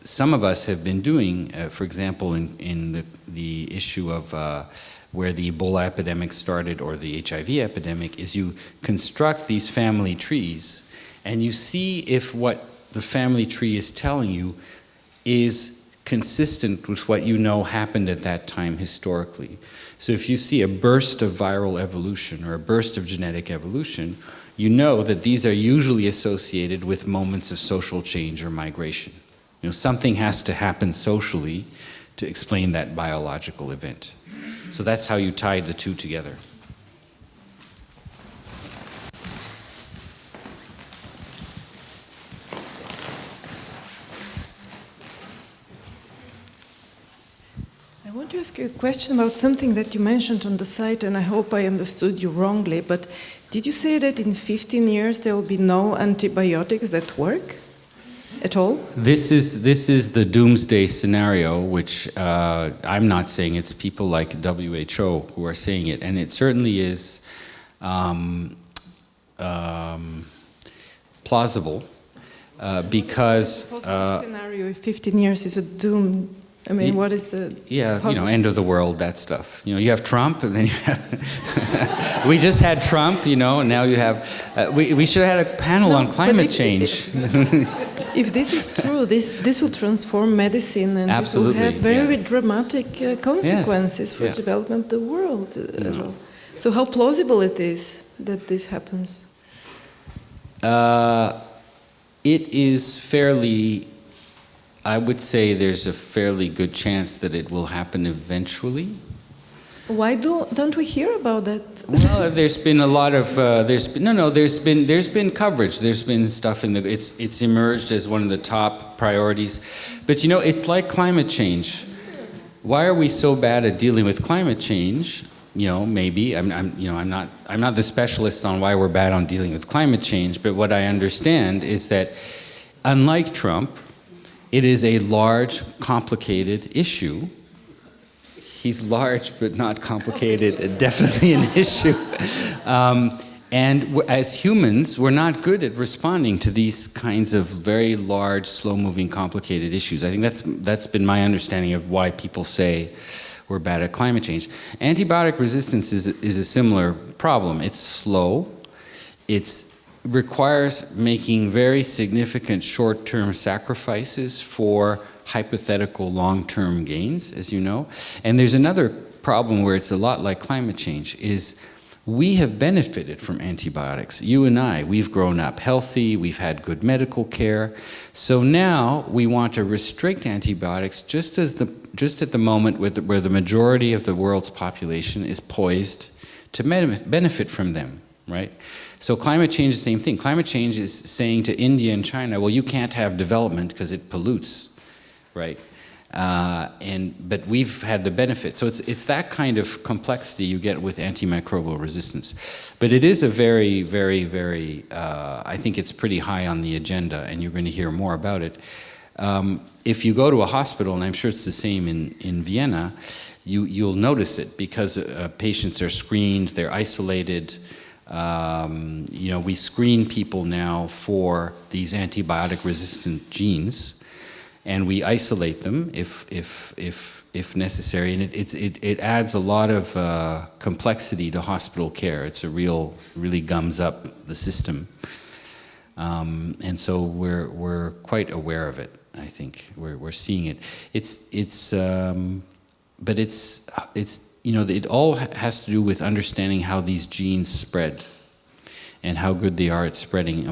some of us have been doing, for example, in the issue of where the Ebola epidemic started or the HIV epidemic, is you construct these family trees and you see if what the family tree is telling you is consistent with what you know happened at that time historically. So if you see a burst of viral evolution or a burst of genetic evolution, you know that these are usually associated with moments of social change or migration. Something has to happen socially to explain that biological event. So that's how you tie the two together. I want to ask you a question about something that you mentioned on the site, and I hope I understood you wrongly, but did you say that in 15 years there will be no antibiotics that work at all? This is the doomsday scenario, which I'm not saying, it's people like WHO who are saying it, and it certainly is plausible because Possible scenario if 15 years is a doom. I mean, what is the end of the world, that stuff. You have Trump, and then you have we just had Trump, and now you have we should have had a panel on climate change. If this is true, this will transform medicine, and Absolutely, it will have very dramatic consequences for Yeah. development of the world. So how plausible it is that this happens? It is fairly, I would say there's a fairly good chance that it will happen eventually. Why don't we hear about that? Well, there's been a lot of there's been coverage. There's been stuff in it's emerged as one of the top priorities. But it's like climate change. Why are we so bad at dealing with climate change? Maybe I'm not the specialist on why we're bad on dealing with climate change, but what I understand is that unlike Trump, it is a large, complicated issue. He's large but not complicated, definitely an issue. And as humans, we're not good at responding to these kinds of very large, slow-moving, complicated issues. I think that's been my understanding of why people say we're bad at climate change. Antibiotic resistance is a similar problem. It's slow. It requires making very significant short-term sacrifices for hypothetical long-term gains, as you know. And there's another problem where it's a lot like climate change, is we have benefited from antibiotics. You and I, we've grown up healthy, we've had good medical care. So now we want to restrict antibiotics just at the moment where the majority of the world's population is poised to benefit from them, right? So climate change is the same thing. Climate change is saying to India and China, well, you can't have development because it pollutes, right? But we've had the benefit. So it's that kind of complexity you get with antimicrobial resistance. But it is a very, very, very, I think it's pretty high on the agenda, and you're going to hear more about it. If you go to a hospital, and I'm sure it's the same in Vienna, you'll notice it because patients are screened, they're isolated. We screen people now for these antibiotic-resistant genes, and we isolate them if necessary, and it adds a lot of complexity to hospital care. It's really gums up the system, and so we're quite aware of it. I think we're seeing it. But it all has to do with understanding how these genes spread and how good they are at spreading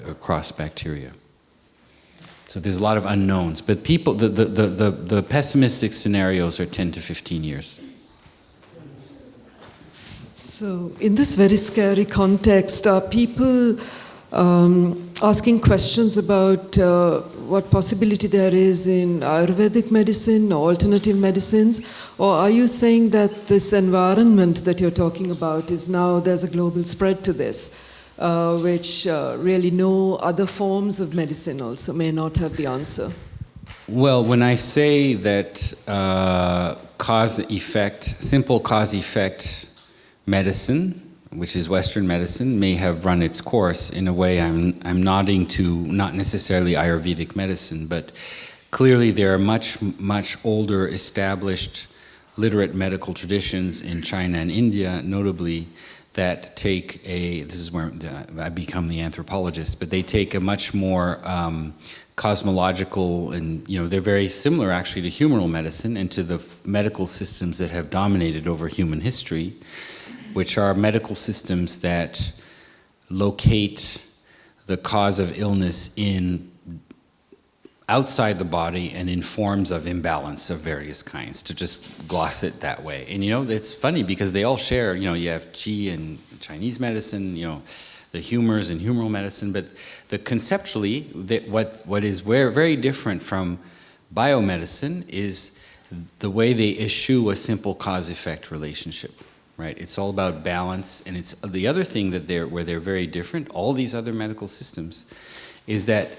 across bacteria. So there's a lot of unknowns, but the pessimistic scenarios are 10 to 15 years. So in this very scary context, are people asking questions about what possibility there is in Ayurvedic medicine or alternative medicines? Or are you saying that this environment that you're talking about is now there's a global spread to this? Which really no other forms of medicine also may not have the answer. Well, when I say that simple cause-effect medicine, which is Western medicine, may have run its course, in a way I'm nodding to not necessarily Ayurvedic medicine, but clearly there are much, much older established literate medical traditions in China and India, notably, that take this is where I become the anthropologist, but they take a much more cosmological, and they're very similar actually to humoral medicine and to the medical systems that have dominated over human history, which are medical systems that locate the cause of illness outside the body and in forms of imbalance of various kinds, to just gloss it that way. And it's funny because they all share, you have Qi and Chinese medicine, the humors and humoral medicine, but conceptually, what is very different from biomedicine is the way they eschew a simple cause-effect relationship, right? It's all about balance, and it's the other thing where they're very different, all these other medical systems, is that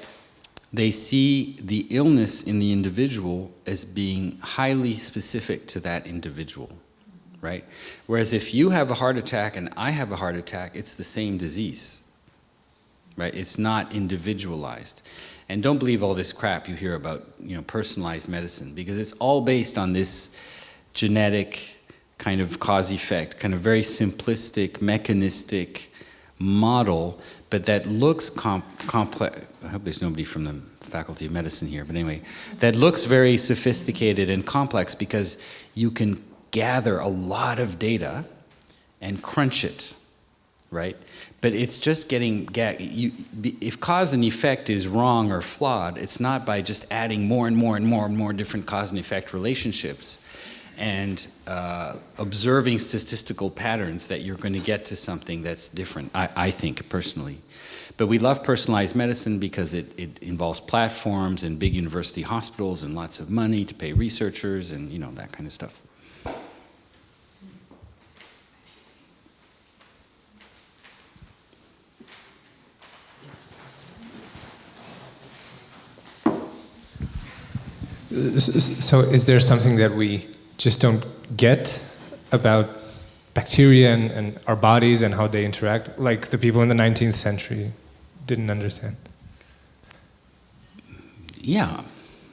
they see the illness in the individual as being highly specific to that individual, right? Whereas if you have a heart attack and I have a heart attack, it's the same disease, right? It's not individualized. And don't believe all this crap you hear about, personalized medicine, because it's all based on this genetic kind of cause-effect, kind of very simplistic, mechanistic model, but that looks complex. I hope there's nobody from the Faculty of Medicine here, but anyway, that looks very sophisticated and complex because you can gather a lot of data and crunch it, right? But it's just if cause and effect is wrong or flawed, it's not by just adding more and more and more and more different cause and effect relationships and observing statistical patterns that you're going to get to something that's different, I think, personally. But we love personalized medicine because it involves platforms and big university hospitals and lots of money to pay researchers and, that kind of stuff. So is there something that we just don't get about bacteria and our bodies and how they interact, like the people in the 19th century didn't understand? Yeah,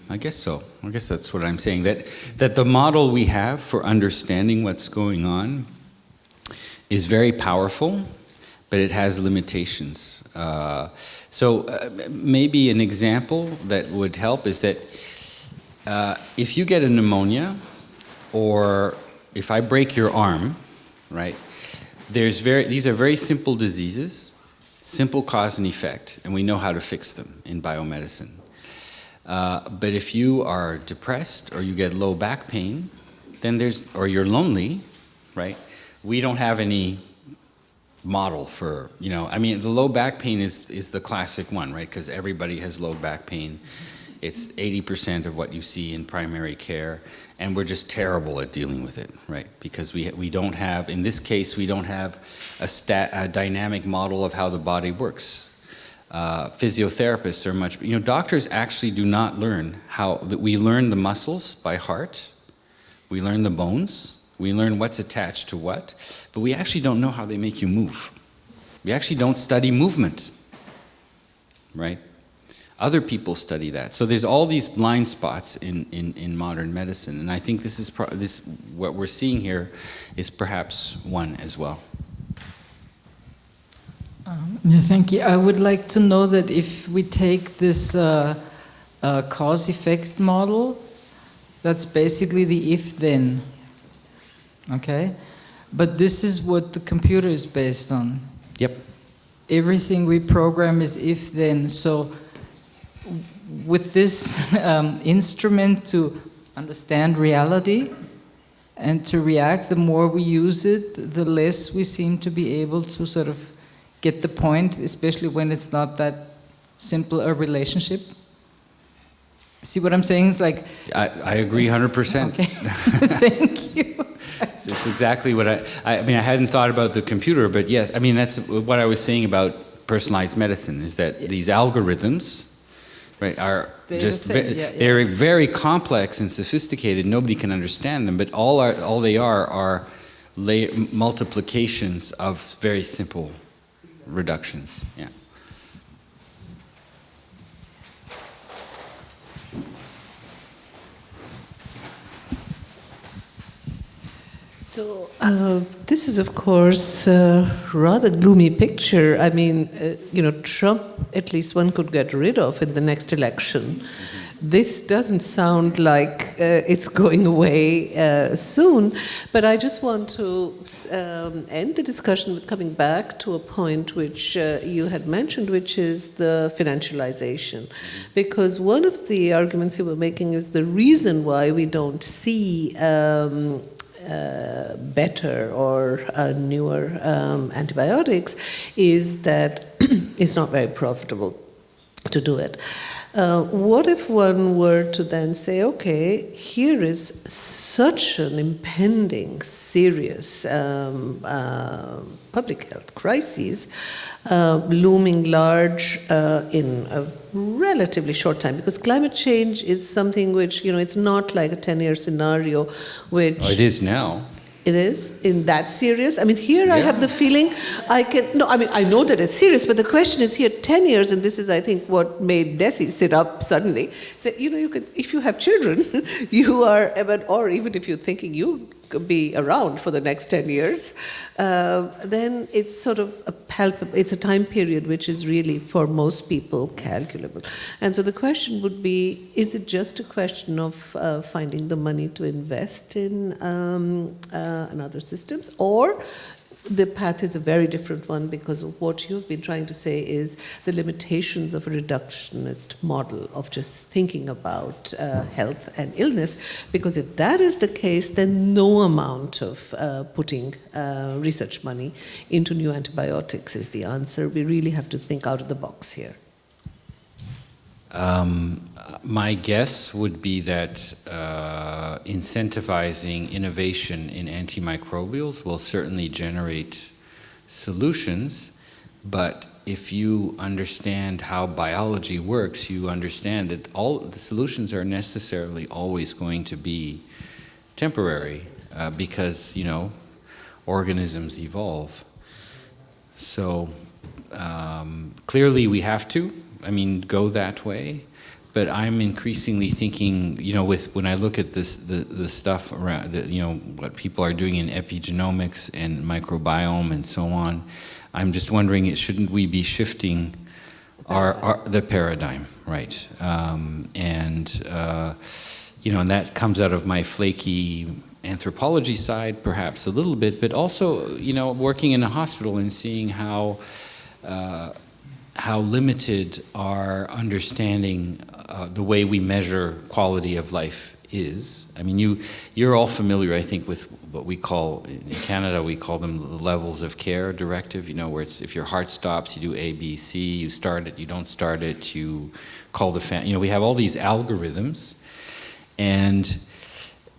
I guess so. I guess that's what I'm saying, that the model we have for understanding what's going on is very powerful, but it has limitations. Maybe an example that would help is that if you get a pneumonia, or if I break your arm, right, these are very simple diseases, simple cause and effect, and we know how to fix them in biomedicine. But if you are depressed or you get low back pain, then or you're lonely, right? We don't have any model for, I mean, the low back pain is the classic one, right? Because everybody has low back pain. It's 80% of what you see in primary care, and we're just terrible at dealing with it, right? Because we don't have, in this case, we don't have a dynamic model of how the body works. Physiotherapists are much, doctors actually do not learn we learn the muscles by heart, we learn the bones, we learn what's attached to what, but we actually don't know how they make you move. We actually don't study movement, right? Other people study that. So there's all these blind spots in modern medicine, and I think what we're seeing here is perhaps one as well. Yeah, thank you. I would like to know that if we take this cause-effect model, that's basically the if-then, okay? But this is what the computer is based on. Yep. Everything we program is if-then. So with this instrument to understand reality and to react, the more we use it, the less we seem to be able to sort of get the point, especially when it's not that simple a relationship. See what I'm saying? It's like... I agree 100%. Okay, thank you. It's exactly what I mean, I hadn't thought about the computer, but yes, I mean, that's what I was saying about personalized medicine, is that these algorithms, right, are just, they're very complex and sophisticated, nobody can understand them, but all they are multiplications of very simple reductions, yeah. So this is, of course, a rather gloomy picture. I mean, Trump, at least one could get rid of in the next election. This doesn't sound like it's going away soon, but I just want to end the discussion with coming back to a point which you had mentioned, which is the financialization. Because one of the arguments you were making is the reason why we don't see better or newer antibiotics is that it's not very profitable to do it. What if one were to then say, okay, here is such an impending, serious public health crisis looming large in a relatively short time, because climate change is something which, it's not like a 10-year scenario, which... Oh, it is now. It is? In that serious? I mean, here I have the feeling I know that it's serious, but the question is here 10 years, and this is, I think, what made Desi sit up suddenly. Say, you could, if you have children, you are, or even if you're thinking you could be around for the next 10 years, then it's sort of it's a time period which is really, for most people, calculable. And so the question would be, is it just a question of finding the money to invest in other systems, or the path is a very different one, because of what you've been trying to say is the limitations of a reductionist model of just thinking about health and illness, because if that is the case, then no amount of putting research money into new antibiotics is the answer. We really have to think out of the box here. My guess would be that incentivizing innovation in antimicrobials will certainly generate solutions, but if you understand how biology works, you understand that all the solutions are necessarily always going to be temporary, because, organisms evolve. So clearly we have to, go that way. But I'm increasingly thinking, when I look at the stuff around, what people are doing in epigenomics and microbiome and so on, I'm just wondering, shouldn't we be shifting the paradigm, right? And that comes out of my flaky anthropology side, perhaps a little bit, but also, working in a hospital and seeing how limited our understanding, the way we measure quality of life is. I mean, you're all familiar, I think, with what we call, in Canada, we call them the levels of care directive, where it's, if your heart stops, you do A, B, C, you start it, you don't start it, you call the family, we have all these algorithms, and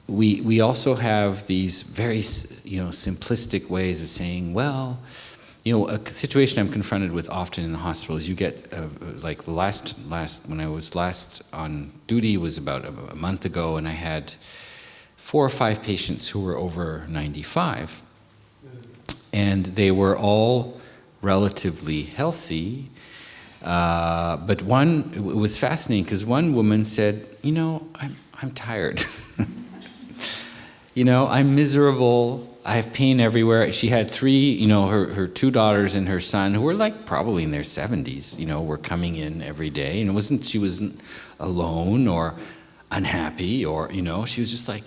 we also have these very, simplistic ways of saying, well, a situation I'm confronted with often in the hospital is you get, like the last when I was last on duty was about a month ago, and I had 4 or 5 patients who were over 95, and they were all relatively healthy, but it was fascinating because one woman said, I'm tired. I'm miserable. I have pain everywhere. She had 3, her 2 daughters and her son, who were like probably in their 70s, were coming in every day. And she wasn't alone or unhappy or, she was just like,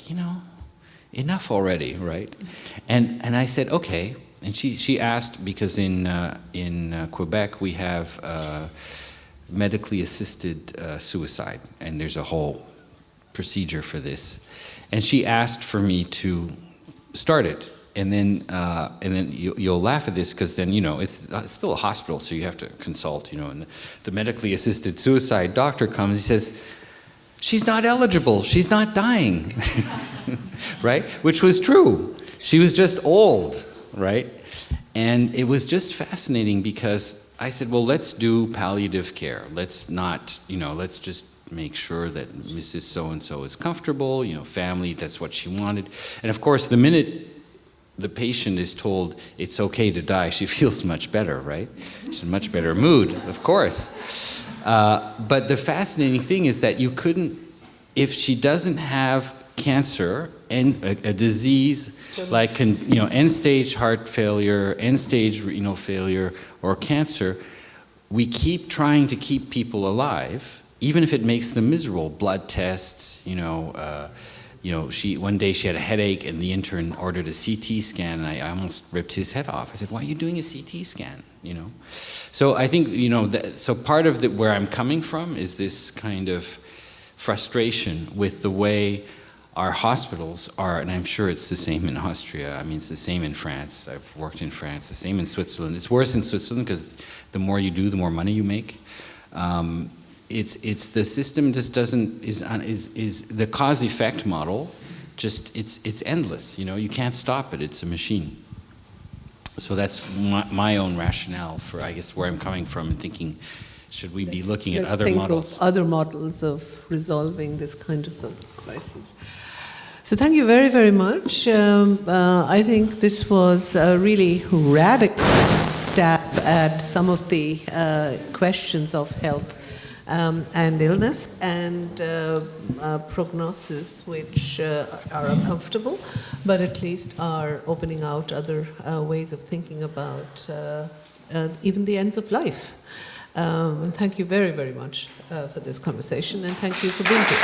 enough already, right? And I said, okay. And she asked, because in Quebec we have medically assisted suicide, and there's a whole procedure for this. And she asked for me to start it, and then you'll laugh at this because then it's still a hospital, so you have to consult, and the medically assisted suicide doctor comes. He says, "She's not eligible. She's not dying," right? Which was true. She was just old, right? And it was just fascinating because I said, well, let's do palliative care. Let's not, let's just make sure that Mrs. So-and-so is comfortable, family, that's what she wanted. And of course, the minute the patient is told it's okay to die, she feels much better, right? She's in a much better mood, of course. But the fascinating thing is that you couldn't, if she doesn't have cancer and a disease like, end-stage heart failure, end-stage renal failure, or cancer, we keep trying to keep people alive, even if it makes them miserable. Blood tests, one day she had a headache and the intern ordered a CT scan, and I almost ripped his head off. I said, why are you doing a CT scan, So I think, so part of where I'm coming from is this kind of frustration with the way our hospitals are, and I'm sure it's the same in Austria. I mean, it's the same in France. I've worked in France, the same in Switzerland. It's worse in Switzerland because the more you do, the more money you make. It's the system just doesn't is the cause effect model. Just it's endless. You can't stop it. It's a machine. So that's my own rationale for, I guess, where I'm coming from and thinking, should we be looking at other models? Of other models of resolving this kind of a crisis. So thank you very, very much. I think this was a really radical stab at some of the questions of health and illness and prognosis, which are uncomfortable, but at least are opening out other ways of thinking about even the ends of life. And thank you very, very much for this conversation, and thank you for being here.